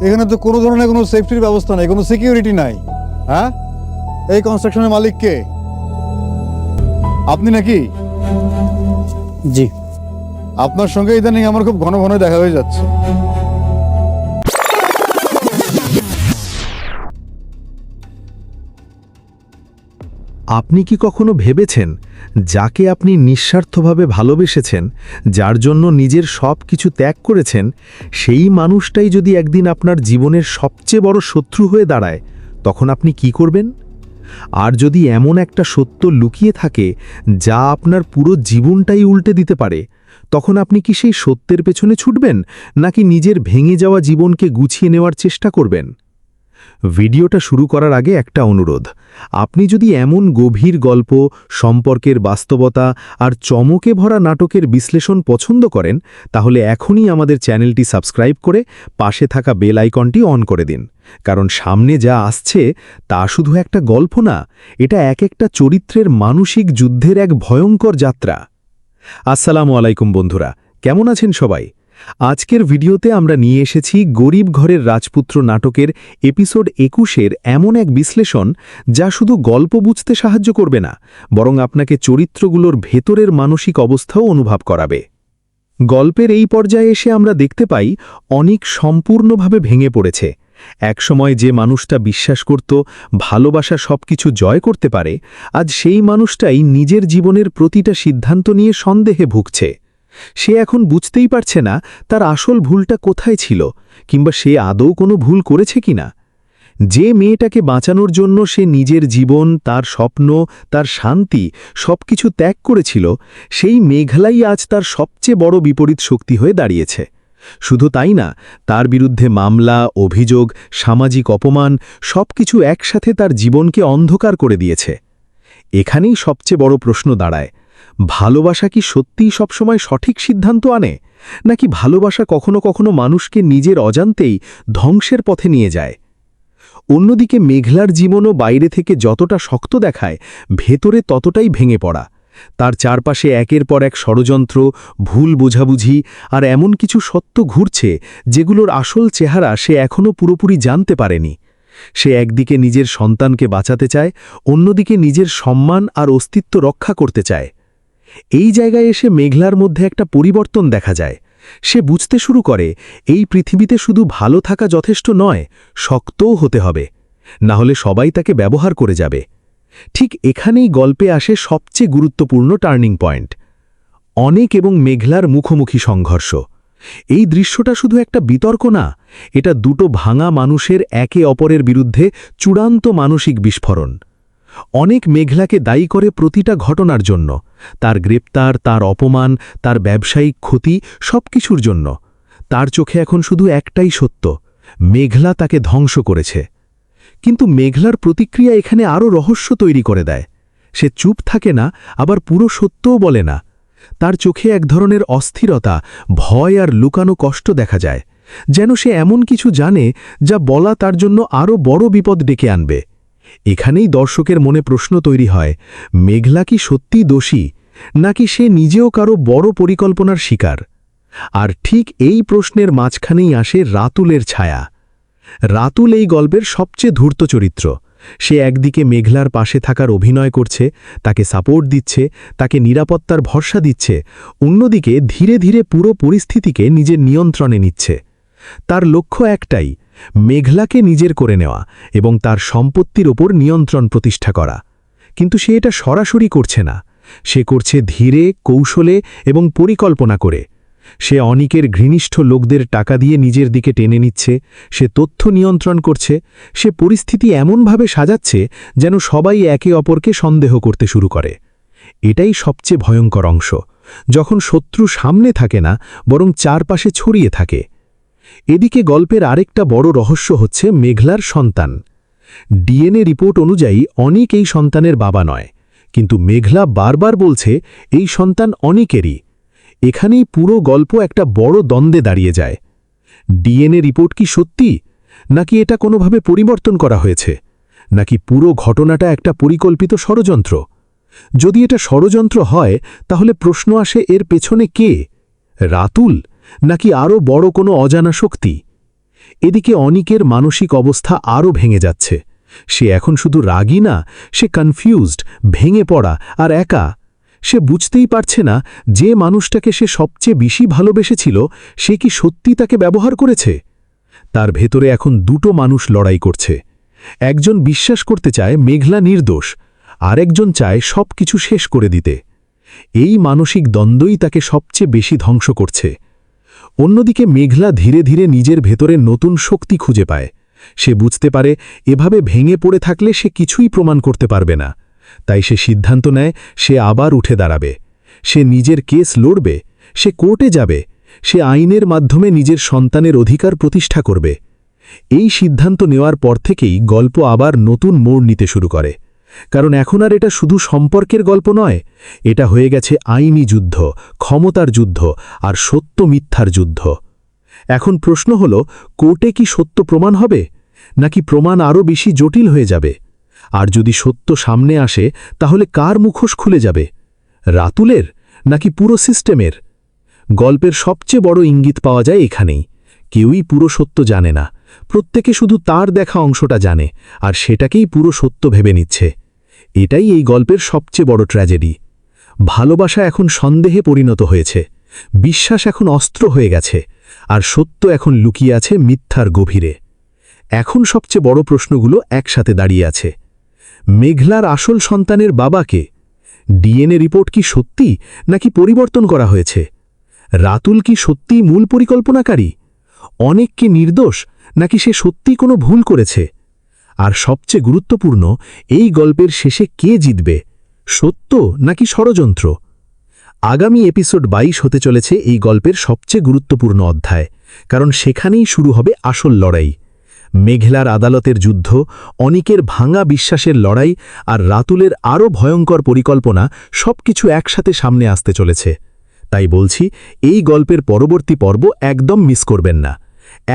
এখানে তো কোনো ধরনের কোনো সেফটির ব্যবস্থা নাই, কোনো সিকিউরিটি নাই। হ্যাঁ, এই কনস্ট্রাকশনের মালিক কে? আপনি নাকি? জি। আপনার সঙ্গে ইদানিং আমার খুব ঘন ঘন দেখা হয়ে যাচ্ছে। আপনি কি কখনো ভেবেছেন যাকে আপনি নিঃস্বার্থভাবে ভালোবেসেছেন, যার জন্য নিজের সব কিছু ত্যাগ করেছেন, সেই মানুষটাই যদি একদিন আপনার জীবনের সবচেয়ে বড় শত্রু হয়ে দাঁড়ায়, তখন আপনি কি করবেন? আর যদি এমন একটা সত্য লুকিয়ে থাকে যা আপনার পুরো জীবনটাই উল্টে দিতে পারে, তখন আপনি কি সেই সত্যের পেছনে ছুটবেন, নাকি নিজের ভেঙে যাওয়া জীবনকে গুছিয়ে নেওয়ার চেষ্টা করবেন? ভিডিওটা শুরু করার আগে একটা অনুরোধ, আপনি যদি এমন গভীর গল্প, সম্পর্কের বাস্তবতা আর চমকে ভরা নাটকের বিশ্লেষণ পছন্দ করেন, তাহলে এখনই আমাদের চ্যানেলটি সাবস্ক্রাইব করে পাশে থাকা বেল আইকনটি অন করে দিন। কারণ সামনে যা আসছে তা শুধু একটা গল্প না, এটা এক একটা চরিত্রের মানসিক যুদ্ধের এক ভয়ঙ্কর যাত্রা। আসসালামু আলাইকুম বন্ধুরা, কেমন আছেন সবাই? আজকের ভিডিওতে আমরা নিয়ে এসেছি গরিব ঘরের রাজপুত্র নাটকের এপিসোড ২১-এর এমন এক বিশ্লেষণ যা শুধু গল্প বুঝতে সাহায্য করবে না, বরং আপনাকে চরিত্রগুলোর ভেতরের মানসিক অবস্থাও অনুভব করাবে। গল্পের এই পর্যায়ে এসে আমরা দেখতে পাই অনিক সম্পূর্ণভাবে ভেঙে পড়েছে। একসময় যে মানুষটা বিশ্বাস করত ভালোবাসা সবকিছু জয় করতে পারে, আজ সেই মানুষটাই নিজের জীবনের প্রতিটা সিদ্ধান্ত নিয়ে সন্দেহে ভুগছে। সে এখন বুঝতেই পারছে না তার আসল ভুলটা কোথায় ছিল, কিংবা সে আদৌ কোনো ভুল করেছে কিনা। যে মেয়েটাকে বাঁচানোর জন্য সে নিজের জীবন, তার স্বপ্ন, তার শান্তি সবকিছু ত্যাগ করেছিল, সেই মেঘলাই আজ তার সবচেয়ে বড় বিপরীত শক্তি হয়ে দাঁড়িয়েছে। শুধু তাই না, তার বিরুদ্ধে মামলা, অভিযোগ, সামাজিক অপমান সবকিছু একসাথে তার জীবনকে অন্ধকার করে দিয়েছে। এখানেই সবচেয়ে বড় প্রশ্ন দাঁড়ায়, ভালোবাসা কি সত্যিই সবসময় সঠিক সিদ্ধান্ত আনে, নাকি ভালোবাসা কখনো কখনো মানুষকে নিজের অজান্তেই ধ্বংসের পথে নিয়ে যায়? অন্যদিকে মেঘলার জীবনও বাইরে থেকে যতটা শক্ত দেখায়, ভেতরে ততটাই ভেঙে পড়া। তার চারপাশে একের পর এক ষড়যন্ত্র, ভুল বোঝাবুঝি আর এমন কিছু সত্য ঘুরছে যেগুলোর আসল চেহারা সে এখনও পুরোপুরি জানতে পারেনি। সে একদিকে নিজের সন্তানকে বাঁচাতে চায়, অন্যদিকে নিজের সম্মান আর অস্তিত্ব রক্ষা করতে চায়। এই জায়গায় এসে মেঘলার মধ্যে একটা পরিবর্তন দেখা যায়। সে বুঝতে শুরু করে এই পৃথিবীতে শুধু ভালো থাকা যথেষ্ট নয়, শক্তও হতে হবে, না হলে সবাই তাকে ব্যবহার করে যাবে। ঠিক এখানেই গল্পে আসে সবচেয়ে গুরুত্বপূর্ণ টার্নিং পয়েন্ট, অনিক এবং মেঘলার মুখোমুখি সংঘর্ষ। এই দৃশ্যটা শুধু একটা বিতর্ক না, এটা দুটো ভাঙা মানুষের একে অপরের বিরুদ্ধে চূড়ান্ত মানসিক বিস্ফোরণ। অনেক মেঘলাকে দায়ী করে প্রতিটা ঘটনার জন্য, তার গ্রেপ্তার, তার অপমান, তার ব্যবসায়িক ক্ষতি, সবকিছুর জন্য। তার চোখে এখন শুধু একটাই সত্য, মেঘলা তাকে ধ্বংস করেছে। কিন্তু মেঘলার প্রতিক্রিয়া এখানে আরও রহস্য তৈরি করে দেয়। সে চুপ থাকে না, আবার পুরো সত্যও বলে না। তার চোখে এক ধরনের অস্থিরতা, ভয় আর লুকানো কষ্ট দেখা যায়, যেন সে এমন কিছু জানে যা বলা তার জন্য আরও বড় বিপদ ডেকে আনবে। এখানেই দর্শকের মনে প্রশ্ন তৈরি হয়, মেঘলা কি সত্যিই দোষী, নাকি সে নিজেও কারো বড় পরিকল্পনার শিকার? আর ঠিক এই প্রশ্নের মাঝখানেই আসে রাতুলের ছায়া। রাতুল এই গল্পের সবচেয়ে ধূর্ত চরিত্র। সে একদিকে মেঘলার পাশে থাকার অভিনয় করছে, তাকে সাপোর্ট দিচ্ছে, তাকে নিরাপত্তার ভরসা দিচ্ছে, অন্যদিকে ধীরে ধীরে পুরো পরিস্থিতিকে নিজের নিয়ন্ত্রণে নিচ্ছে। তার লক্ষ্য একটাই, মেঘলাকে নিজের করে নেওয়া এবং তার সম্পত্তির ওপর নিয়ন্ত্রণ প্রতিষ্ঠা করা। কিন্তু সে এটা সরাসরি করছে না, সে করছে ধীরে, কৌশলে এবং পরিকল্পনা করে। সে অনিকের ঘৃণিষ্ঠ লোকদের টাকা দিয়ে নিজের দিকে টেনে নিচ্ছে, সে তথ্য নিয়ন্ত্রণ করছে, সে পরিস্থিতি এমনভাবে সাজাচ্ছে যেন সবাই একে অপরকে সন্দেহ করতে শুরু করে। এটাই সবচেয়ে ভয়ঙ্কর অংশ, যখন শত্রু সামনে থাকে না, বরং চারপাশে ছড়িয়ে থাকে। এদিকে গল্পের আরেকটা বড় রহস্য হচ্ছে মেঘলার সন্তান। ডিএনএ রিপোর্ট অনুযায়ী অনিক এই সন্তানের বাবা নয়, কিন্তু মেঘলা বারবার বলছে এই সন্তান অনিকেরই। এখানেই পুরো গল্প একটা বড় দ্বন্দ্বে দাঁড়িয়ে যায়। ডিএনএ রিপোর্ট কি সত্যি, নাকি এটা কোনোভাবে পরিবর্তন করা হয়েছে, নাকি পুরো ঘটনাটা একটা পরিকল্পিত ষড়যন্ত্র? যদি এটা ষড়যন্ত্র হয়, তাহলে প্রশ্ন আসে, এর পেছনে কে? রাতুল, নাকি আরও বড় কোনো অজানা শক্তি? এদিকে অনিকের মানসিক অবস্থা আরও ভেঙে যাচ্ছে। সে এখন শুধু রাগী না, সে কনফিউজড, ভেঙে পড়া আর একা। সে বুঝতেই পারছে না যে মানুষটাকে সে সবচেয়ে বেশি ভালোবেসেছিল সে কি সত্যি তাকে ব্যবহার করেছে। তার ভেতরে এখন দুটো মানুষ লড়াই করছে। একজন বিশ্বাস করতে চায় মেঘলা নির্দোষ, আর একজন চায় সব কিছু শেষ করে দিতে। এই মানসিক দ্বন্দ্বই তাকে সবচেয়ে বেশি ধ্বংস করছে। অন্যদিকে মেঘলা ধীরে ধীরে নিজের ভেতরে নতুন শক্তি খুঁজে পায়। সে বুঝতে পারে এভাবে ভেঙে পড়ে থাকলে সে কিছুই প্রমাণ করতে পারবে না। তাই সে সিদ্ধান্ত নেয় সে আবার উঠে দাঁড়াবে। সে নিজের কেস লড়বে, সে কোর্টে যাবে, সে আইনের মাধ্যমে নিজের সন্তানের অধিকার প্রতিষ্ঠা করবে। এই সিদ্ধান্ত নেওয়ার পর থেকেই গল্প আবার নতুন মোড় নিতে শুরু করে। কারণ এখন আর এটা শুধু সম্পর্কের গল্প নয়, এটা হয়ে গেছে আইনি যুদ্ধ, ক্ষমতার যুদ্ধ আর সত্য মিথ্যার যুদ্ধ। এখন প্রশ্ন হল, কোর্টে কি সত্য প্রমাণ হবে, নাকি প্রমাণ আরও বেশি জটিল হয়ে যাবে? আর যদি সত্য সামনে আসে তাহলে কার মুখোশ খুলে যাবে, রাতুলের নাকি পুরো সিস্টেমের? গল্পের সবচেয়ে বড় ইঙ্গিত পাওয়া যায় এখানেই। কেউই পুরো সত্য জানে না, প্রত্যেকে শুধু তার দেখা অংশটা জানে, আর সেটাকেই পুরো সত্য ভেবে নিচ্ছে। এটাই এই গল্পের সবচেয়ে বড় ট্র্যাজেডি। ভালোবাসা এখন সন্দেহে পরিণত হয়েছে, বিশ্বাস এখন অস্ত্র হয়ে গেছে, আর সত্য এখন লুকিয়ে আছে মিথ্যার গভীরে। এখন সবচেয়ে বড় প্রশ্নগুলো একসাথে দাঁড়িয়ে আছে। মেঘলার আসল সন্তানের বাবাকে? ডিএনএ রিপোর্ট কি সত্যি নাকি পরিবর্তন করা হয়েছে? রাতুল কি সত্যিই মূল পরিকল্পনাকারী? অনেক কি নির্দোষ নাকি সে সত্যিই কোনো ভুল করেছে? আর সবচেয়ে গুরুত্বপূর্ণ, এই গল্পের শেষে কে জিতবে, সত্য নাকি ষড়যন্ত্র? আগামী এপিসোড 22 হতে চলেছে এই গল্পের সবচেয়ে গুরুত্বপূর্ণ অধ্যায়, কারণ সেখানেই শুরু হবে আসল লড়াই। মেঘলার আদালতের যুদ্ধ, অনিকের ভাঙা বিশ্বাসের লড়াই আর রাতুলের আরও ভয়ঙ্কর পরিকল্পনা সবকিছু একসাথে সামনে আসতে চলেছে। তাই বলছি, এই গল্পের পরবর্তী পর্ব একদম মিস করবেন না।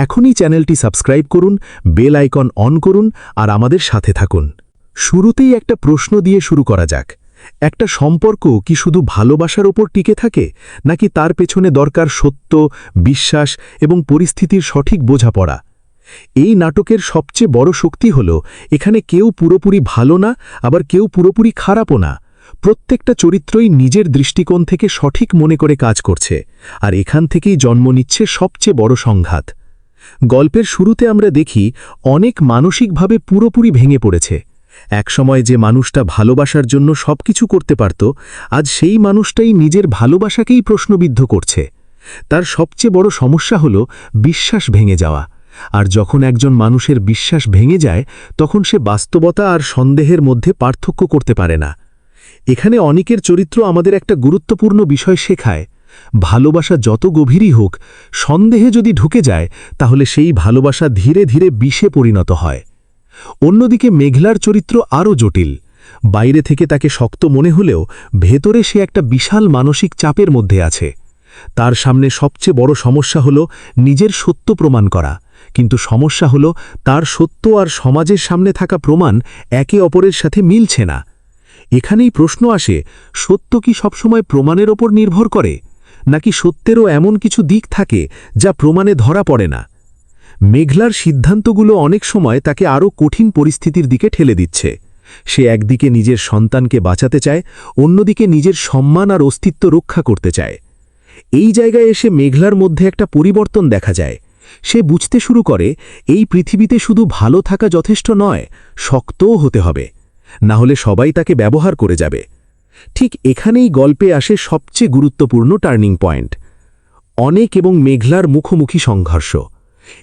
এখনই চ্যানেলটি সাবস্ক্রাইব করুন, বেল আইকন অন করুন আর আমাদের সাথে থাকুন। শুরুতেই একটা প্রশ্ন দিয়ে শুরু করা যাক। একটা সম্পর্ক কি শুধু ভালোবাসার ওপর টিকে থাকে, নাকি তার পেছনে দরকার সত্য, বিশ্বাস এবং পরিস্থিতির সঠিক বোঝাপড়া? এই নাটকের সবচেয়ে বড় শক্তি হল এখানে কেউ পুরোপুরি ভালো না, আবার কেউ পুরোপুরি খারাপও না। প্রত্যেকটা চরিত্রই নিজের দৃষ্টিকোণ থেকে সঠিক মনে করে কাজ করছে, আর এখান থেকেই জন্ম নিচ্ছে সবচেয়ে বড় সংঘাত। গল্পের শুরুতে আমরা দেখি অনেক মানসিকভাবে পুরোপুরি ভেঙে পড়েছে। একসময় যে মানুষটা ভালোবাসার জন্য সবকিছু করতে পারত, আজ সেই মানুষটাই নিজের ভালোবাসাকেই প্রশ্নবিদ্ধ করছে। তার সবচেয়ে বড় সমস্যা হল বিশ্বাস ভেঙে যাওয়া। আর যখন একজন মানুষের বিশ্বাস ভেঙে যায়, তখন সে বাস্তবতা আর সন্দেহের মধ্যে পার্থক্য করতে পারে না। এখানে অনিকের চরিত্র আমাদের একটা গুরুত্বপূর্ণ বিষয় শেখায়। ভালোবাসা যত গভীরই হোক, সন্দেহে যদি ঢুকে যায় তাহলে সেই ভালোবাসা ধীরে ধীরে বিষে পরিণত হয়। অন্যদিকে মেঘলার চরিত্র আরও জটিল। বাইরে থেকে তাকে শক্ত মনে হলেও ভেতরে সে একটা বিশাল মানসিক চাপের মধ্যে আছে। তার সামনে সবচেয়ে বড় সমস্যা হল নিজের সত্য প্রমাণ করা, কিন্তু সমস্যা হল তার সত্য আর সমাজের সামনে থাকা প্রমাণ একে অপরের সাথে মিলছে না। এখানেই প্রশ্ন আসে, সত্য কি সবসময় প্রমাণের ওপর নির্ভর করে, নাকি সত্যেরও এমন কিছু দিক থাকে যা প্রমাণে ধরা পড়ে না? মেঘলার সিদ্ধান্তগুলো অনেক সময় তাকে আরও কঠিন পরিস্থিতির দিকে ঠেলে দিচ্ছে। সে একদিকে নিজের সন্তানকে বাঁচাতে চায়, অন্যদিকে নিজের সম্মান আর অস্তিত্ব রক্ষা করতে চায়। এই জায়গায় এসে মেঘলার মধ্যে একটা পরিবর্তন দেখা যায়। সে বুঝতে শুরু করে এই পৃথিবীতে শুধু ভালো থাকা যথেষ্ট নয়, শক্তও হতে হবে, না হলে সবাই তাকে ব্যবহার করে যাবে। ঠিক এখানেই গল্পে আসে সবচেয়ে গুরুত্বপূর্ণ টার্নিং পয়েন্ট, অনেক এবং মেঘলার মুখোমুখি সংঘর্ষ।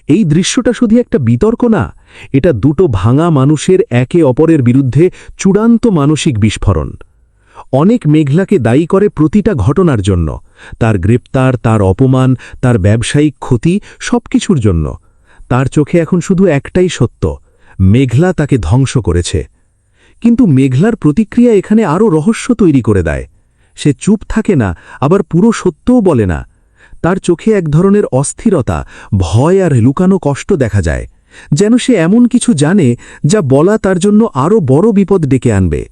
এই দৃশ্যটা শুধু একটা বিতর্ক না, এটা দুটো ভাঙা মানুষের একে অপরের বিরুদ্ধে চূড়ান্ত মানসিক বিস্ফোরণ। অনেক মেঘলাকে দায়ী করে প্রতিটা ঘটনার জন্য, তার গ্রেপ্তার, তার অপমান, তার ব্যবসায়িক ক্ষতি, সবকিছুর জন্য। তার চোখে এখন শুধু একটাই সত্য, মেঘলা তাকে ধ্বংস করেছে। কিন্তু মেঘলার প্রতিক্রিয়া এখানে আরও রহস্য তৈরি করে দেয়। সে চুপ থাকে না, আবার পুরো সত্যও বলে না। তার চোখে এক ধরনের অস্থিরতা, ভয় আর লুকানো কষ্ট দেখা যায়, যেন সে এমন কিছু জানে যা বলা তার জন্য আরও বড় বিপদ ডেকে আনবে।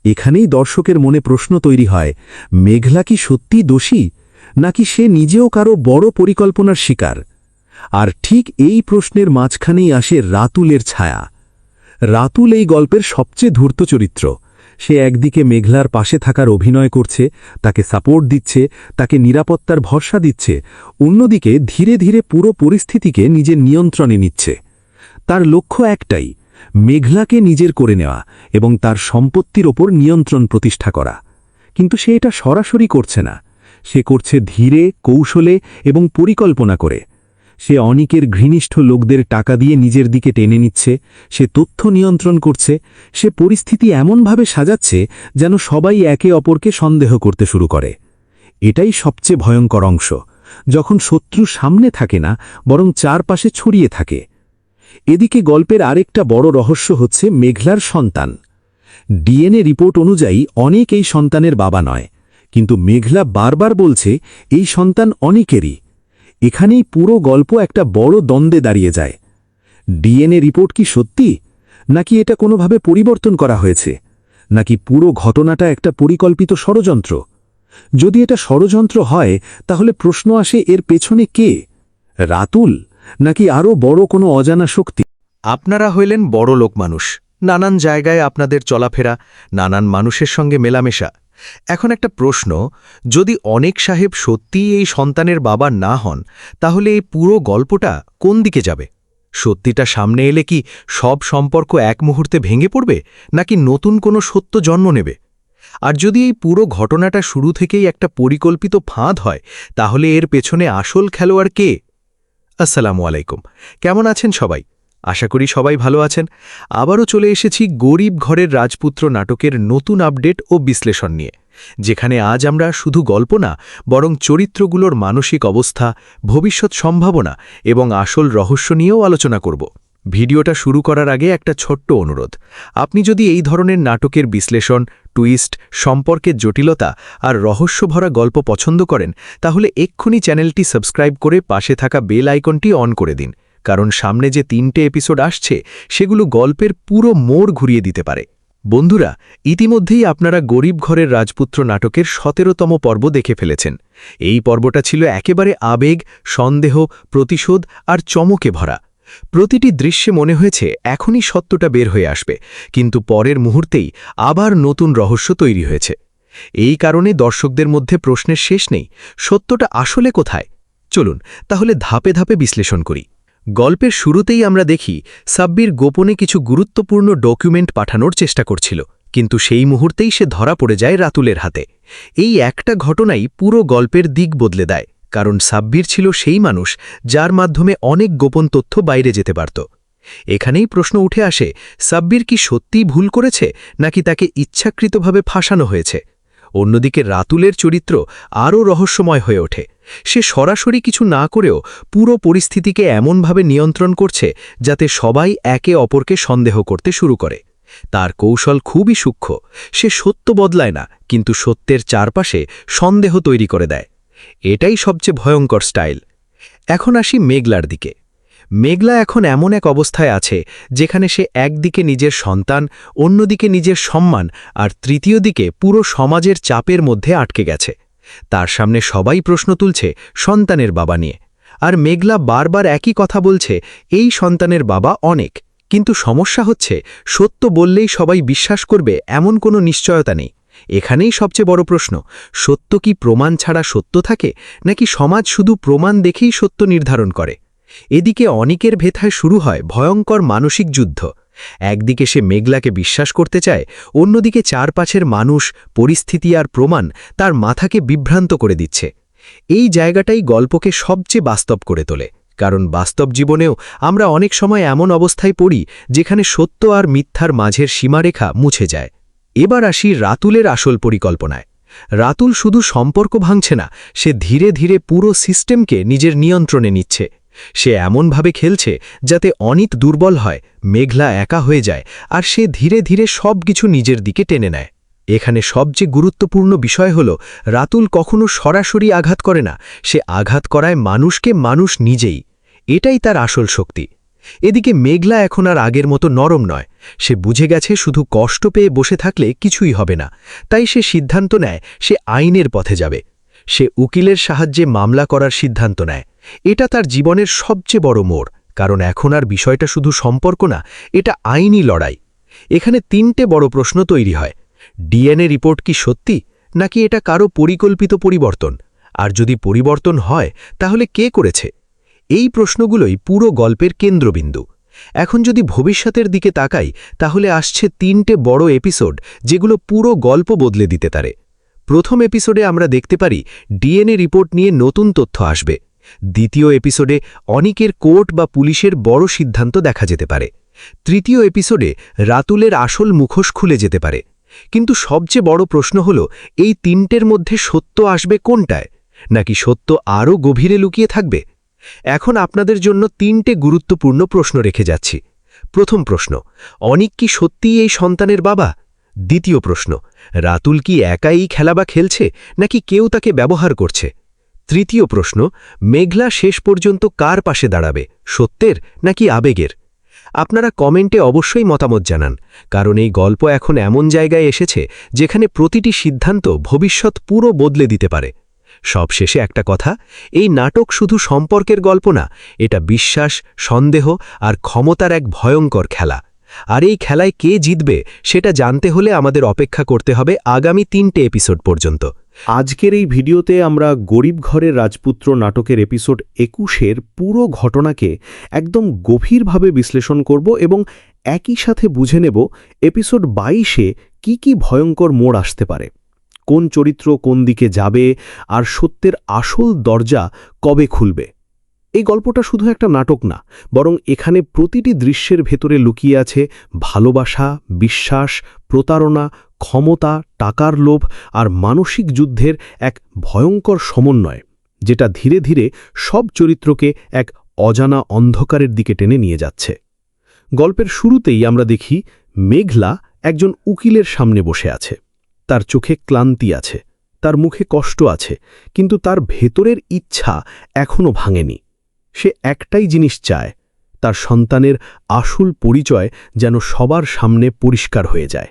এখানেই দর্শকের মনে প্রশ্ন তৈরি হয়, মেঘলা কি সত্যিই দোষী, নাকি সে নিজেও কারো বড় পরিকল্পনার শিকার? আর ঠিক এই প্রশ্নের মাঝখানেই আসে রাতুলের ছায়া। রাতুল এই গল্পের সবচেয়ে ধূর্ত চরিত্র। সে একদিকে মেঘলার পাশে থাকার অভিনয় করছে, তাকে সাপোর্ট দিচ্ছে, তাকে নিরাপত্তার ভরসা দিচ্ছে, অন্যদিকে ধীরে ধীরে পুরো পরিস্থিতিকে নিজের নিয়ন্ত্রণে নিচ্ছে। তার লক্ষ্য একটাই, মেঘলাকে নিজের করে নেওয়া এবং তার সম্পত্তির ওপর নিয়ন্ত্রণ প্রতিষ্ঠা করা। কিন্তু সে এটা সরাসরি করছে না, সে করছে ধীরে, কৌশলে এবং পরিকল্পনা করে। সে অনিকের ঘৃণিষ্ঠ লোকদের টাকা দিয়ে নিজের দিকে টেনে নিচ্ছে, সে তথ্য নিয়ন্ত্রণ করছে, সে পরিস্থিতি এমনভাবে সাজাচ্ছে যেন সবাই একে অপরকে সন্দেহ করতে শুরু করে। এটাই সবচেয়ে ভয়ঙ্কর অংশ, যখন শত্রু সামনে থাকে না বরং চারপাশে ছড়িয়ে থাকে। এদিকে গল্পের আরেকটা বড় রহস্য হচ্ছে মেঘলার সন্তান। ডিএনএ রিপোর্ট অনুযায়ী অনেক এই সন্তানের বাবা নয়, কিন্তু মেঘলা বারবার বলছে এই সন্তান অনেকেরই। এখানেই পুরো গল্প একটা বড় দ্বন্দ্বে দাঁড়িয়ে যায়। ডিএনএ রিপোর্ট কি সত্যি, নাকি এটা কোনোভাবে পরিবর্তন করা হয়েছে, নাকি পুরো ঘটনাটা একটা পরিকল্পিত ষড়যন্ত্র? যদি এটা ষড়যন্ত্র হয় তাহলে প্রশ্ন আসে, এর পেছনে কে? রাতুল, নাকি আরও বড় কোনো অজানা শক্তি? আপনারা হইলেন বড় লোক মানুষ, নানান জায়গায় আপনাদের চলাফেরা, নানান মানুষের সঙ্গে মেলামেশা। এখন একটা প্রশ্ন, যদি অনেক সাহেব সত্যিই এই সন্তানের বাবা না হন, তাহলে এই পুরো গল্পটা কোন দিকে যাবে? সত্যিটা সামনে এলে কি সব সম্পর্ক এক মুহূর্তে ভেঙে পড়বে, নাকি নতুন কোনো সত্য জন্ম নেবে? আর যদি এই পুরো ঘটনাটা শুরু থেকেই একটা পরিকল্পিত ফাঁদ হয়, তাহলে এর পেছনে আসল খেলোয়াড় কে? আসসালামু আলাইকুম, কেমন আছেন সবাই? আশা করি সবাই ভালো আছেন। আবারও চলে এসেছি গরিব ঘরের রাজপুত্র নাটকের নতুন আপডেট ও বিশ্লেষণ নিয়ে, যেখানে আজ আমরা শুধু গল্প না, বরং চরিত্রগুলোর মানসিক অবস্থা, ভবিষ্যৎ সম্ভাবনা এবং আসল রহস্য নিয়েও আলোচনা করব। ভিডিওটা শুরু করার আগে একটা ছোট্ট অনুরোধ, আপনি যদি এই ধরনের নাটকের বিশ্লেষণ, টুইস্ট, সম্পর্কের জটিলতা আর রহস্যভরা গল্প পছন্দ করেন, তাহলে এক্ষুনি চ্যানেলটি সাবস্ক্রাইব করে পাশে থাকা বেল আইকনটি অন করে দিন, কারণ সামনে যে 3টে এপিসোড আসছে সেগুলো গল্পের পুরো মোড় ঘুরিয়ে দিতে পারে। বন্ধুরা, ইতিমধ্যেই আপনারা গরিব ঘরের রাজপুত্র নাটকের 17তম পর্ব দেখে ফেলেছেন। এই পর্বটা ছিল একেবারে আবেগ, সন্দেহ, প্রতিশোধ আর চমকে ভরা। প্রতিটি দৃশ্যে মনে হয়েছে এখনই সত্যটা বের হয়ে আসবে, কিন্তু পরের মুহূর্তেই আবার নতুন রহস্য তৈরি হয়েছে। এই কারণে দর্শকদের মধ্যে প্রশ্নের শেষ নেই, সত্যটা আসলে কোথায়? চলুন তাহলে ধাপে ধাপে বিশ্লেষণ করি। গল্পের শুরুতেই আমরা দেখি সাব্বির গোপনে কিছু গুরুত্বপূর্ণ ডকুমেন্ট পাঠানোর চেষ্টা করছিল, কিন্তু সেই মুহূর্তেই সে ধরা পড়ে যায় রাতুলের হাতে। এই একটা ঘটনাই পুরো গল্পের দিক বদলে দেয়, কারণ সাব্বির ছিল সেই মানুষ যার মাধ্যমে অনেক গোপন তথ্য বাইরে যেতে পারত। এখানেই প্রশ্ন উঠে আসে, সাব্বির কি সত্যিই ভুল করেছে, নাকি তাকে ইচ্ছাকৃতভাবে ফাঁসানো হয়েছে? অন্যদিকে রাতুলের চরিত্র আরও রহস্যময় হয়ে ওঠে। সে সরাসরি কিছু না করেও পুরো পরিস্থিতিকে এমনভাবে নিয়ন্ত্রণ করছে যাতে সবাই একে অপরকে সন্দেহ করতে শুরু করে। তার কৌশল খুবই সূক্ষ্ম। সে সত্য বদলায় না, কিন্তু সত্যের চারপাশে সন্দেহ তৈরি করে দেয়। এটাই সবচেয়ে ভয়ঙ্কর স্টাইল। এখন আসি মেঘলার দিকে। মেঘলা এখন এমন এক অবস্থায় আছে যেখানে সে একদিকে নিজের সন্তান, অন্যদিকে নিজের সম্মান আর তৃতীয় দিকে পুরো সমাজের চাপের মধ্যে আটকে গেছে। তার সামনে সবাই প্রশ্ন তুলছে সন্তানের বাবা নিয়ে, আর মেঘলা বারবার একই কথা বলছে, এই সন্তানের বাবা অনেক। কিন্তু সমস্যা হচ্ছে, সত্য বললেই সবাই বিশ্বাস করবে এমন কোনো নিশ্চয়তা নেই। এখানেই সবচেয়ে বড় প্রশ্ন, সত্য কি প্রমাণ ছাড়া সত্য থাকে, নাকি সমাজ শুধু প্রমাণ দেখেই সত্য নির্ধারণ করে? এদিকে অনিকের ভেথায় শুরু হয় ভয়ঙ্কর মানসিক যুদ্ধ। একদিকে সে মেঘলাকে বিশ্বাস করতে চায়, অন্যদিকে চারপাশের মানুষ, পরিস্থিতি আর প্রমাণ তার মাথাকে বিভ্রান্ত করে দিচ্ছে। এই জায়গাটাই গল্পকে সবচেয়ে বাস্তব করে তোলে, কারণ বাস্তব জীবনেও আমরা অনেক সময় এমন অবস্থায় পড়ি যেখানে সত্য আর মিথ্যার মাঝের সীমারেখা মুছে যায়। এবার আসি রাতুলের আসল পরিকল্পনায়। রাতুল শুধু সম্পর্ক ভাঙছে না, সে ধীরে ধীরে পুরো সিস্টেমকে নিজের নিয়ন্ত্রণে নিচ্ছে। সে এমনভাবে খেলছে যাতে অনিক দুর্বল হয়, মেঘলা একা হয়ে যায়, আর সে ধীরে ধীরে সব কিছু নিজের দিকে টেনে নেয়। এখানে সবচেয়ে গুরুত্বপূর্ণ বিষয় হল, রাতুল কখনো সরাসরি আঘাত করে না, সে আঘাত করায় মানুষকে মানুষ নিজেই। এটাই তার আসল শক্তি। এদিকে মেঘলা এখন আর আগের মতো নরম নয়। সে বুঝে গেছে শুধু কষ্ট পেয়ে বসে থাকলে কিছুই হবে না, তাই সে সিদ্ধান্ত নেয় সে আইনের পথে যাবে। সে উকিলের সাহায্যে মামলা করার সিদ্ধান্ত নেয়, এটা তার জীবনের সবচেয়ে বড় মোড়, কারণ এখন আর বিষয়টা শুধু সম্পর্ক না, এটা আইনি লড়াই। এখানে 3টে বড় প্রশ্ন তৈরি হয়। ডিএনএ রিপোর্ট কি সত্যি, নাকি এটা কারো পরিকল্পিত পরিবর্তন? আর যদি পরিবর্তন হয়, তাহলে কে করেছে? এই প্রশ্নগুলোই পুরো গল্পের কেন্দ্রবিন্দু। এখন যদি ভবিষ্যতের দিকে তাকাই, তাহলে আসছে 3টে বড় এপিসোড, যেগুলো পুরো গল্প বদলে দিতে পারে। প্রথম এপিসোডে আমরা দেখতে পারি ডিএনএ রিপোর্ট নিয়ে নতুন তথ্য আসবে। দ্বিতীয় এপিসোডে অনিকের কোর্ট বা পুলিশের বড় সিদ্ধান্ত দেখা যেতে পারে। তৃতীয় এপিসোডে রাতুলের আসল মুখোশ খুলে যেতে পারে। কিন্তু সবচেয়ে বড় প্রশ্ন হল, এই 3টের মধ্যে সত্য আসবে কোনটায়, নাকি সত্য আরও গভীরে লুকিয়ে থাকবে? এখন আপনাদের জন্য 3টে গুরুত্বপূর্ণ প্রশ্ন রেখে যাচ্ছি। প্রথম প্রশ্ন, অনিক কি সত্যিই এই সন্তানের বাবা? দ্বিতীয় প্রশ্ন, রাতুল কি একাই খেলা বা খেলছে, নাকি কেউ তাকে ব্যবহার করছে? তৃতীয় প্রশ্ন, মেঘলা শেষ পর্যন্ত কার পাশে দাঁড়াবে, সত্যের নাকি আবেগের? আপনারা কমেন্টে অবশ্যই মতামত জানান, কারণ এই গল্প এখন এমন জায়গায় এসেছে যেখানে প্রতিটি সিদ্ধান্ত ভবিষ্যৎ পুরো বদলে দিতে পারে। সবশেষে একটা কথা, এই নাটক শুধু সম্পর্কের গল্প না, এটা বিশ্বাস, সন্দেহ আর ক্ষমতার এক ভয়ঙ্কর খেলা। আর এই খেলায় কে জিতবে সেটা জানতে হলে আমাদের অপেক্ষা করতে হবে আগামী 3টে এপিসোড পর্যন্ত। আজকের এই ভিডিওতে আমরা গরিব ঘরের রাজপুত্র নাটকের এপিসোড 21-এর পুরো ঘটনাকে একদম গভীরভাবে বিশ্লেষণ করব এবং একই সাথে বুঝে নেব এপিসোড 22-এ কি ভয়ঙ্কর মোড় আসতে পারে, কোন চরিত্র কোন দিকে যাবে, আর সত্যের আসল দরজা কবে খুলবে। এই গল্পটা শুধু একটা নাটক না, বরং এখানে প্রতিটি দৃশ্যের ভেতরে লুকিয়ে আছে ভালোবাসা, বিশ্বাস, প্রতারণা, ক্ষমতা, টাকার লোভ আর মানসিক যুদ্ধের এক ভয়ঙ্কর সমন্বয়, যেটা ধীরে ধীরে সব চরিত্রকে এক অজানা অন্ধকারের দিকে টেনে নিয়ে যাচ্ছে। গল্পের শুরুতেই আমরা দেখি মেঘলা একজন উকিলের সামনে বসে আছে। তার চোখে ক্লান্তি আছে, তার মুখে কষ্ট আছে, কিন্তু তার ভেতরের ইচ্ছা এখনও ভাঙেনি। সে একটাই জিনিস চায়, তার সন্তানের আসল পরিচয় যেন সবার সামনে পরিষ্কার হয়ে যায়।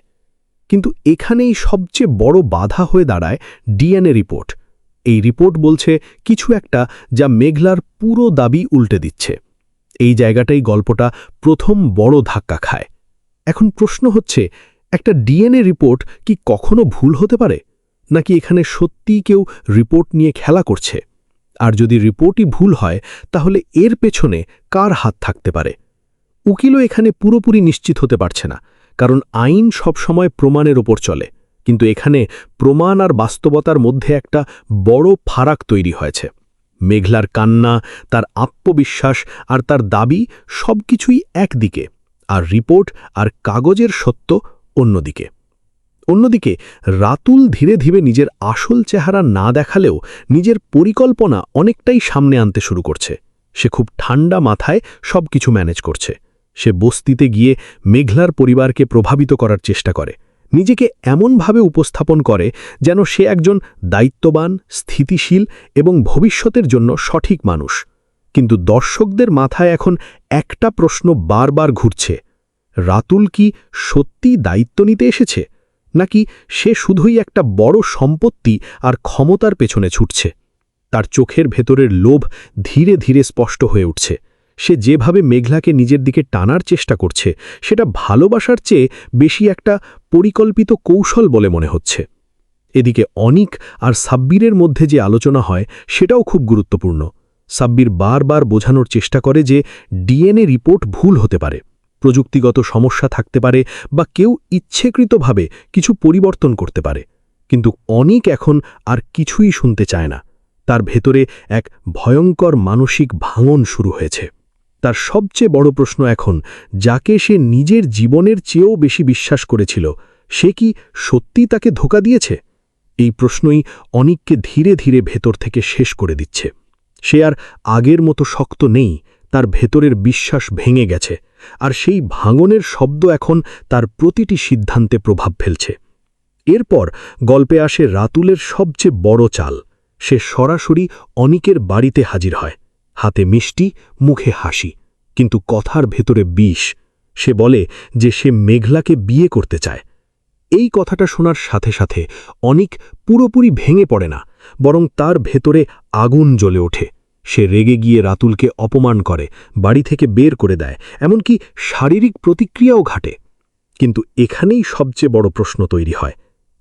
কিন্তু এখানেই সবচেয়ে বড় বাধা হয়ে দাঁড়ায় ডিএনএ রিপোর্ট। এই রিপোর্ট বলছে কিছু একটা যা মেঘলার পুরো দাবি উল্টে দিচ্ছে। এই জায়গাটাই গল্পটা প্রথম বড় ধাক্কা খায়। এখন প্রশ্ন হচ্ছে, একটা ডিএনএ রিপোর্ট কি কখনো ভুল হতে পারে, নাকি এখানে সত্যিই কেউ রিপোর্ট নিয়ে খেলা করছে? আর যদি রিপোর্টই ভুল হয়, তাহলে এর পেছনে কার হাত থাকতে পারে? উকিলও এখানে পুরোপুরি নিশ্চিত হতে পারছে না, কারণ আইন সবসময় প্রমাণের ওপর চলে। কিন্তু এখানে প্রমাণ আর বাস্তবতার মধ্যে একটা বড় ফারাক তৈরি হয়েছে। মেঘলার কান্না, তার আত্মবিশ্বাস আর তার দাবি সবকিছুই একদিকে, আর রিপোর্ট আর কাগজের সত্য অন্যদিকে। রাতুল ধীরে ধীরে নিজের আসল চেহারা না দেখালেও নিজের পরিকল্পনা অনেকটাই সামনে আনতে শুরু করছে। সে খুব ঠান্ডা মাথায় সবকিছু ম্যানেজ করছে। সে বস্তিতে গিয়ে মেঘলার পরিবারকে প্রভাবিত করার চেষ্টা করে, নিজেকে এমনভাবে উপস্থাপন করে যেন সে একজন দায়িত্ববান, স্থিতিশীল এবং ভবিষ্যতের জন্য সঠিক মানুষ। কিন্তু দর্শকদের মাথায় এখন একটা প্রশ্ন বারবার ঘুরছে, রাতুল কি সত্যি দায়িত্ব নিতে এসেছে, নাকি সে শুধুই একটা বড় সম্পত্তি আর ক্ষমতার পেছনে ছুটছে? তার চোখের ভেতরের লোভ ধীরে ধীরে স্পষ্ট হয়ে উঠছে। সে যেভাবে মেঘলাকে নিজের দিকে টানার চেষ্টা করছে, সেটা ভালোবাসার চেয়ে বেশি একটা পরিকল্পিত কৌশল বলে মনে হচ্ছে। এদিকে অনিক আর সাব্বিরের মধ্যে যে আলোচনা হয়, সেটাও খুব গুরুত্বপূর্ণ। সাব্বির বারবার বোঝানোর চেষ্টা করে যে ডিএনএ রিপোর্ট ভুল হতে পারে, প্রযুক্তিগত সমস্যা থাকতে পারে, বা কেউ ইচ্ছেকৃতভাবে কিছু পরিবর্তন করতে পারে। কিন্তু অনিক এখন আর কিছুই শুনতে চায় না। তার ভেতরে এক ভয়ঙ্কর মানসিক ভাঙন শুরু হয়েছে। তার সবচেয়ে বড় প্রশ্ন এখন, যাকে সে নিজের জীবনের চেয়েও বেশি বিশ্বাস করেছিল, সে কি সত্যি তাকে ধোঁকা দিয়েছে? এই প্রশ্নই অনিককে ধীরে ধীরে ভেতর থেকে শেষ করে দিচ্ছে। সে আর আগের মতো শক্ত নেই, তার ভেতরের বিশ্বাস ভেঙে গেছে, আর সেই ভাঙনের শব্দ এখন তার প্রতিটি সিদ্ধান্তে প্রভাব ফেলছে। এরপর গল্পে আসে রাতুলের সবচেয়ে বড় চাল। সে সরাসরি অনিকের বাড়িতে হাজির হয়, হাতে মিষ্টি, মুখে হাসি, কিন্তু কথার ভেতরে বিষ। সে বলে যে সে মেঘলাকে বিয়ে করতে চায়। এই কথাটা শোনার সাথে সাথে অনিক পুরোপুরি ভেঙে পড়ে না, বরং তার ভেতরে আগুন জ্বলে ওঠে। সে রেগে গিয়ে রাতুলকে অপমান করে, বাড়ি থেকে বের করে দেয়, এমনকি শারীরিক প্রতিক্রিয়াও ঘটে। কিন্তু এখানেই সবচেয়ে বড় প্রশ্ন তৈরি হয়,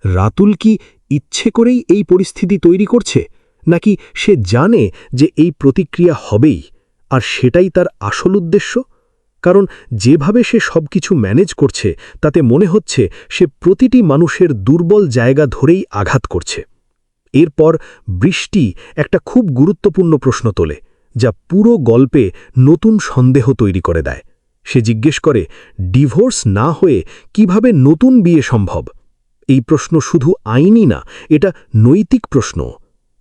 রাতুল কি ইচ্ছে করেই এই পরিস্থিতি তৈরি করছে, নাকি সে জানে যে এই প্রতিক্রিয়া হবেই আর সেটাই তার আসল উদ্দেশ্য? কারণ যেভাবে সে সবকিছু ম্যানেজ করছে তাতে মনে হচ্ছে সে প্রতিটি মানুষের দুর্বল জায়গা ধরেই আঘাত করছে। এরপর বৃষ্টি একটা খুব গুরুত্বপূর্ণ প্রশ্ন তোলে, যা পুরো গল্পে নতুন সন্দেহ তৈরি করে দেয়। সে জিজ্ঞেস করে, ডিভোর্স না হয়ে কিভাবে নতুন বিয়ে সম্ভব? এই প্রশ্ন শুধু আইনি না, এটা নৈতিক প্রশ্ন।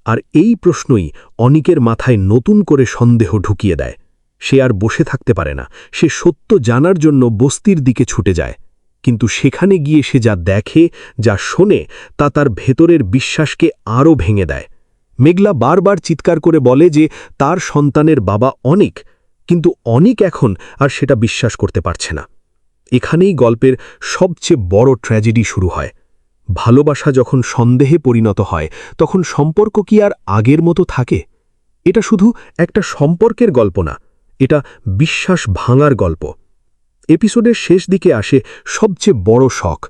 আর এই প্রশ্নই অনিকের মাথায় নতুন করে সন্দেহ ঢুকিয়ে দেয়। সে আর বসে থাকতে পারে না, সে সত্য জানার জন্য বস্তির দিকে ছুটে যায়। কিন্তু সেখানে গিয়ে সে যা দেখে, যা শোনে, তা তার ভেতরের বিশ্বাসকে আরও ভেঙে দেয়। মেঘলা বারবার চিৎকার করে বলে যে তার সন্তানের বাবা অনিক, কিন্তু অনিক এখন আর সেটা বিশ্বাস করতে পারছে না। এখানেই গল্পের সবচেয়ে বড় ট্র্যাজেডি শুরু হয়। ভালোবাসা যখন সন্দেহে পরিণত হয়, তখন সম্পর্ক কি আর আগের মতো থাকে? এটা শুধু একটা সম্পর্কের গল্প না, এটা বিশ্বাস ভাঙার গল্প। এপিসোডের শেষ দিকে আসে সবচেয়ে বড় শক।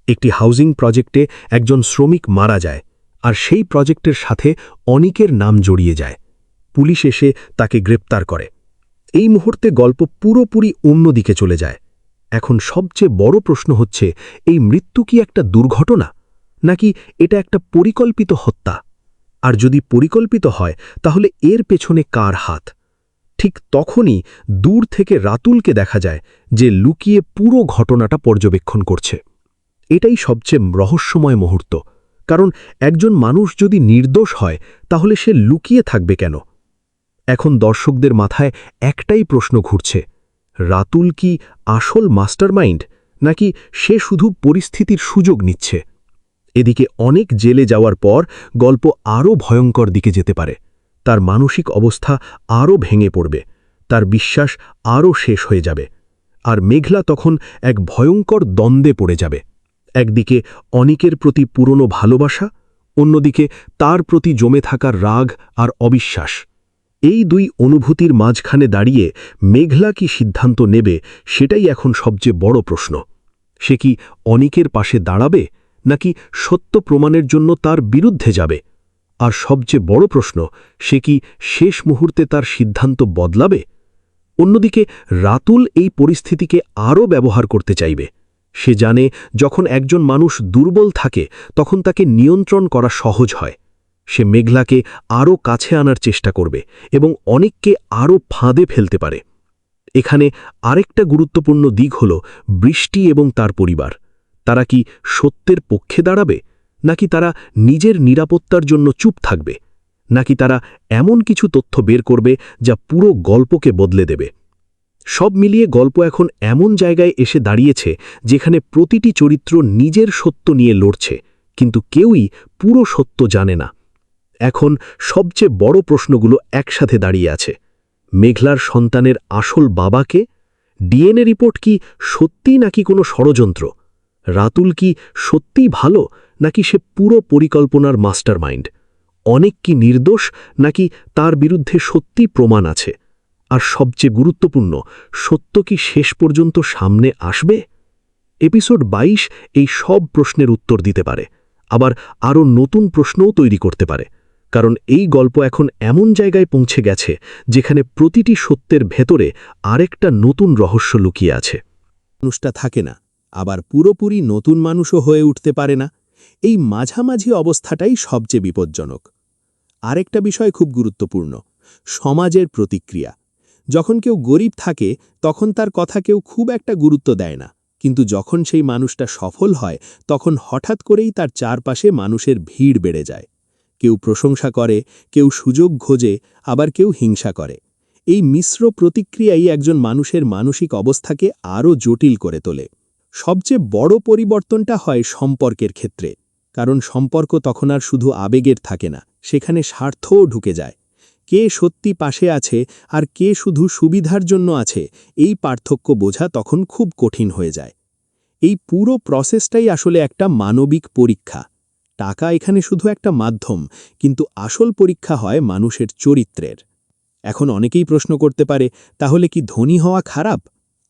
একটি হাউজিং প্রজেক্টে একজন শ্রমিক মারা যায়, আর সেই প্রজেক্টের সাথে অনিকের নাম জড়িয়ে যায়। পুলিশ এসে তাকে গ্রেপ্তার করে। এই মুহূর্তে গল্প পুরোপুরি অন্যদিকে চলে যায়। এখন সবচেয়ে বড় প্রশ্ন হচ্ছে, এই মৃত্যু কি একটা দুর্ঘটনা, নাকি এটা একটা পরিকল্পিত হত্যা? আর যদি পরিকল্পিত হয়, তাহলে এর পেছনে কার হাত? ঠিক তখনই দূর থেকে রাতুলকে দেখা যায়, যে লুকিয়ে পুরো ঘটনাটা পর্যবেক্ষণ করছে। এটাই সবচেয়ে রহস্যময় মুহূর্ত, কারণ একজন মানুষ যদি নির্দোষ হয়, তাহলে সে লুকিয়ে থাকবে কেন? এখন দর্শকদের মাথায় একটাই প্রশ্ন ঘুরছে, রাতুল কি আসল মাস্টারমাইন্ড, নাকি সে শুধু পরিস্থিতির সুযোগ নিচ্ছে? এদিকে অনেক জেলে যাওয়ার পর গল্প আরও ভয়ঙ্কর দিকে যেতে পারে। তার মানসিক অবস্থা আরও ভেঙে পড়বে, তার বিশ্বাস আরও শেষ হয়ে যাবে। আর মেঘলা তখন এক ভয়ঙ্কর দ্বন্দ্বে পড়ে যাবে। একদিকে অনিকের প্রতি পুরনো ভালোবাসা, অন্যদিকে তার প্রতি জমে থাকা রাগ আর অবিশ্বাস। এই দুই অনুভূতির মাঝখানে দাঁড়িয়ে মেঘলা কি সিদ্ধান্ত নেবে, সেটাই এখন সবচেয়ে বড় প্রশ্ন। সে কি অনিকের পাশে দাঁড়াবে, নাকি সত্য প্রমাণের জন্য তার বিরুদ্ধে যাবে? আর সবচেয়ে বড় প্রশ্ন, সে কি শেষ মুহূর্তে তার সিদ্ধান্ত বদলাবে? অন্যদিকে রাতুল এই পরিস্থিতিকে আরও ব্যবহার করতে চাইবে। সে জানে যখন একজন মানুষ দুর্বল থাকে, তখন তাকে নিয়ন্ত্রণ করা সহজ হয়। সে মেঘলাকে আরও কাছে আনার চেষ্টা করবে এবং অনেককে আরও ফাঁদে ফেলতে পারে। এখানে আরেকটা গুরুত্বপূর্ণ দিক হল বৃষ্টি এবং তার পরিবার। তারা কি সত্যের পক্ষে দাঁড়াবে, নাকি তারা নিজের নিরাপত্তার জন্য চুপ থাকবে, নাকি তারা এমন কিছু তথ্য বের করবে যা পুরো গল্পকে বদলে দেবে? সব মিলিয়ে গল্প এখন এমন জায়গায় এসে দাঁড়িয়েছে যেখানে প্রতিটি চরিত্র নিজের সত্য নিয়ে লড়ছে, কিন্তু কেউই পুরো সত্য জানে না। এখন সবচেয়ে বড় প্রশ্নগুলো একসাথে দাঁড়িয়ে আছে। মেঘলার সন্তানের আসল বাবাকে? ডিএনএ রিপোর্ট কি সত্যি নাকি কোনো ষড়যন্ত্র? রাতুল কি সত্যিই ভালো, নাকি সে পুরো পরিকল্পনার মাস্টারমাইন্ড? অনেক কি নির্দোষ, নাকি তার বিরুদ্ধে সত্যি প্রমাণ আছে? আর সবচেয়ে গুরুত্বপূর্ণ, সত্য কি শেষ পর্যন্ত সামনে আসবে? এপিসোড ২২ এই সব প্রশ্নের উত্তর দিতে পারে, আবার আরও নতুন প্রশ্নও তৈরি করতে পারে। কারণ এই গল্প এখন এমন জায়গায় পৌঁছে গেছে যেখানে প্রতিটি সত্যের ভেতরে আরেকটা নতুন রহস্য লুকিয়ে আছে। মানুষটা থাকে না, আবার পুরোপুরি নতুন মানুষও হয়ে উঠতে পারে না। এই মাঝামাঝি অবস্থাটাই সবচেয়ে বিপজ্জনক। আরেকটা বিষয় খুব গুরুত্বপূর্ণ, সমাজের প্রতিক্রিয়া। যখন কেউ গরিব থাকে, তখন তার কথা কেউ খুব একটা গুরুত্ব দেয় না, কিন্তু যখন সেই মানুষটা সফল হয়, তখন হঠাৎ করেই তার চারপাশে মানুষের ভিড় বেড়ে যায়। কেউ প্রশংসা করে, কেউ সুযোগ খোঁজে, আবার কেউ হিংসা করে। এই মিশ্র প্রতিক্রিয়াই একজন মানুষের মানসিক অবস্থাকে আরও জটিল করে তোলে। সবচেয়ে বড় পরিবর্তনটা হয় সম্পর্কের ক্ষেত্রে, কারণ সম্পর্ক তখন আর শুধু আবেগের থাকে না, সেখানে স্বার্থও ঢুকে যায়। কে সত্যি পাশে আছে আর কে শুধু সুবিধার জন্য আছে, এই পার্থক্য বোঝা তখন খুব কঠিন হয়ে যায়। এই পুরো প্রসেসটাই আসলে একটা মানবিক পরীক্ষা। টাকা এখানে শুধু একটা মাধ্যম, কিন্তু আসল পরীক্ষা হয় মানুষের চরিত্রের। এখন অনেকেই প্রশ্ন করতে পারে, তাহলে কি ধনী হওয়া খারাপ?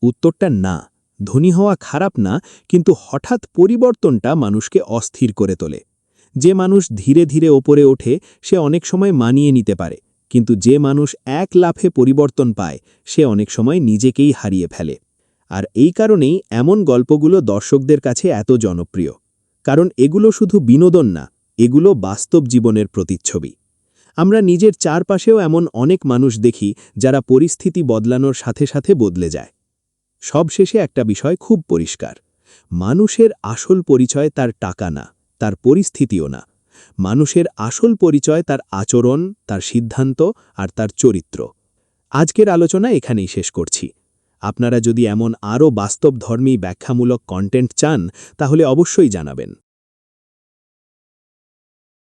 উত্তরটা না, ধনী হওয়া খারাপ না, কিন্তু হঠাৎ পরিবর্তনটা মানুষকে অস্থির করে তোলে। যে মানুষ ধীরে ধীরে ওপরে ওঠে সে অনেক সময় মানিয়ে নিতে পারে, কিন্তু যে মানুষ এক লাফে পরিবর্তন পায় সে অনেক সময় নিজেকেই হারিয়ে ফেলে। আর এই কারণেই এমন গল্পগুলো দর্শকদের কাছে এত জনপ্রিয়, কারণ এগুলো শুধু বিনোদন না, এগুলো বাস্তব জীবনের প্রতিচ্ছবি। আমরা নিজের চারপাশেও এমন অনেক মানুষ দেখি যারা পরিস্থিতি বদলানোর সাথে সাথে বদলে যায়। সবশেষে একটা বিষয় খুব পরিষ্কার, মানুষের আসল পরিচয় তার টাকা না, তার পরিস্থিতিও না। মানুষের আসল পরিচয় তার আচরণ, তার সিদ্ধান্ত আর তার চরিত্র। আজকের আলোচনা এখানেই শেষ করছি। আপনারা যদি এমন আরও বাস্তবধর্মী ব্যাখ্যামূলক কন্টেন্ট চান তাহলে অবশ্যই জানাবেন।